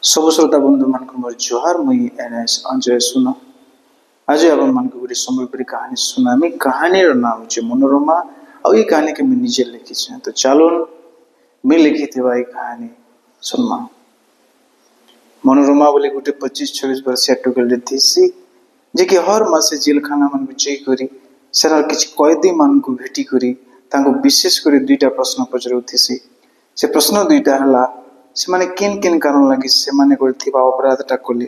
सब श्रोता बंधु मान मोर जोहार मुई एनएस अंजय सुनो आज आपण मान गोटे संबलपुरी कहानी सुनामी कहानी नाम होचे मनोरमा और ये कहानी के मैं निजे लिखी छे तो चलो मैं लिखी थी भाई कहानी सुनमा। मनोरमा बोले गोटे 25-26 वर्षीय टुकेल थी सी जे कि हर मासे जेल खाना मन जई करी सेरा किछ कैदी मान को भेटी करी तांको विशेष करी दुईटा प्रश्न पचरुथि सी से प्रश्न दुईटा हला से माने किन किन कारण लगी से माने करथिबा अपराधटा कले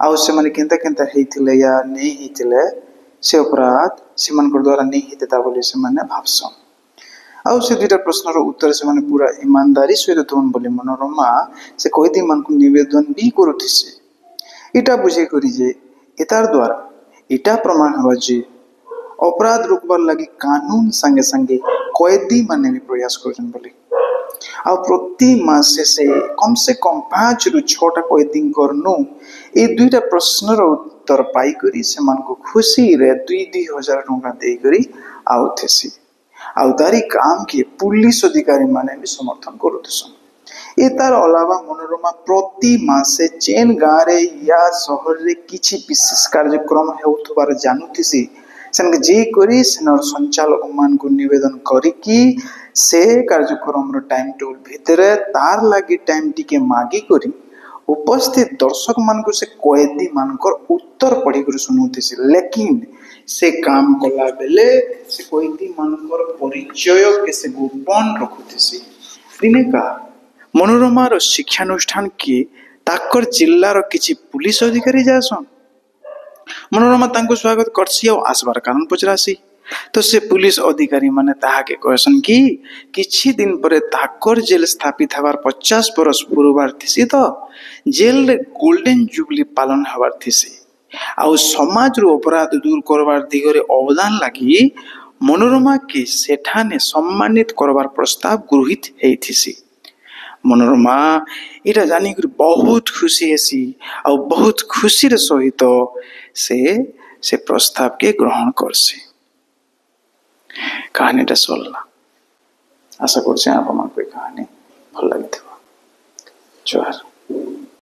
आउ से माने केनता केनता हेथिले या नहीं हेथिले से अपराध से मान द्वारा नहीं हेता बोली से माने भाबसन आउ से दुईटा प्रश्नर उत्तर से माने पूरा ईमानदारी सहित दोन बोली मनोरमा से कैदी मान को निवेदन भी करुथिसे इटा बुझे करी जे एतार द्वारा इटा प्रमाण हवा जे अपराध रोकबार लगी कानून संगे संगे कैदी माने भी प्रयास करजन बोली आ प्रति मासे से कम 5 रु 6टा कैदी करनु ए दुईटा प्रश्नर उत्तर पाई करी से मान को खुशी रे 2-2 टंका दे करी आउथेसी आउ तारी काम के पुलिस अधिकारी माने भी समर्थन करुथसन ए तार अलावा मनोरमा प्रति मासे चेन गारे या शहर रे किछि विशेष कार्यक्रम हेउथबार जानुथिसी सेन जे करी सेनर संचालक मान को निवेदन करी कि से कार्यक्रम रो टाइम टेबल भितरे तार लागी टाइम टिके मागी करी उपस्थित दर्शक मान को से कैदी मानकर उत्तर पढ़ी कर सुनुथिसी लेकिन से काम कला बेले से कैदी मानकर परिचय के से गोपन रखुथिसी दिने का मनोरमा रो शिक्षानुष्ठान के ताकर जिल्ला रो किछि पुलिस अधिकारी जासन मनोरमा तांको स्वागत करसी और आसबार कारण पचरासी तो से पुलिस अधिकारी माने ताहा के कहसन कि किछि दिन परे ताकर जेल स्थापित हवार 50 बरस पूर्वार थिसी तो जेल रे गोल्डन जुबली पालन हवार थिसी आउ समाज रो अपराध दूर करवार दिगरे अवदान लागि मनोरमा के सेठाने सम्मानित करवार प्रस्ताव गृहीत हेथिसी मनोरमा इटा जानी कर बहुत खुशी हेसी और बहुत खुशी रे सहित से प्रस्ताव के ग्रहण करसी कहानीटा सरला आशा करछे आपन कोई कहानी भल लागिथिबो जोहार।